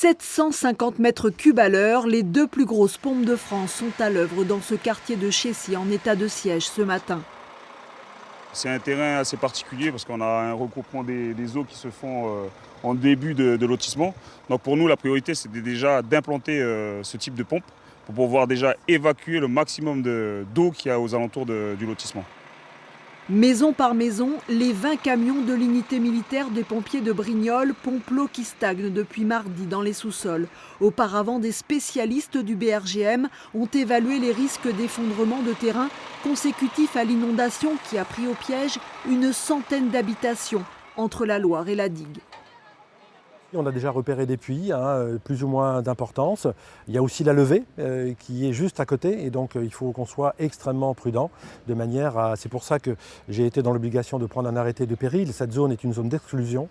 750 mètres cubes à l'heure, les deux plus grosses pompes de France sont à l'œuvre dans ce quartier de Chécy en état de siège ce matin. C'est un terrain assez particulier parce qu'on a un regroupement des eaux qui se font en début de lotissement. Donc pour nous, la priorité, c'est déjà d'implanter ce type de pompe pour pouvoir déjà évacuer le maximum d'eau qu'il y a aux alentours du lotissement. Maison par maison, les 20 camions de l'unité militaire des pompiers de Brignoles pompent l'eau qui stagne depuis mardi dans les sous-sols. Auparavant, des spécialistes du BRGM ont évalué les risques d'effondrement de terrain consécutifs à l'inondation qui a pris au piège une centaine d'habitations entre la Loire et la digue. On a déjà repéré des puits, plus ou moins d'importance. Il y a aussi la levée qui est juste à côté et donc il faut qu'on soit extrêmement prudent de manière à... C'est pour ça que j'ai été dans l'obligation de prendre un arrêté de péril. Cette zone est une zone d'exclusion.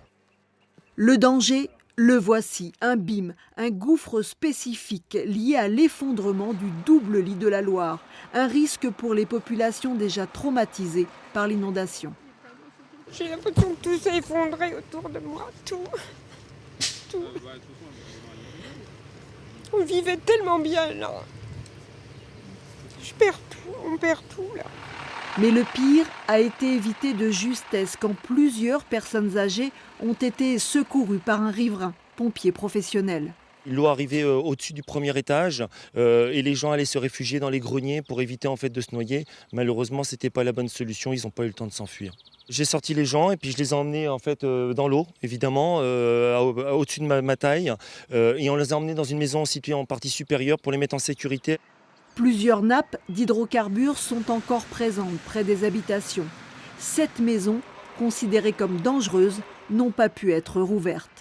Le danger, le voici, un BIM, un gouffre spécifique lié à l'effondrement du double lit de la Loire. Un risque pour les populations déjà traumatisées par l'inondation. J'ai l'impression que tout s'est effondré autour de moi, tout. On vivait tellement bien là. Je perds tout, on perd tout là. Mais le pire a été évité de justesse quand plusieurs personnes âgées ont été secourues par un riverain, pompier professionnel. L'eau arrivait au-dessus du premier étage et les gens allaient se réfugier dans les greniers pour éviter en fait de se noyer. Malheureusement, ce n'était pas la bonne solution, ils n'ont pas eu le temps de s'enfuir. J'ai sorti les gens et puis je les ai emmenés en fait, dans l'eau, évidemment, au-dessus de ma taille. Et on les a emmenés dans une maison située en partie supérieure pour les mettre en sécurité. Plusieurs nappes d'hydrocarbures sont encore présentes près des habitations. 7 maisons, considérées comme dangereuses, n'ont pas pu être rouvertes.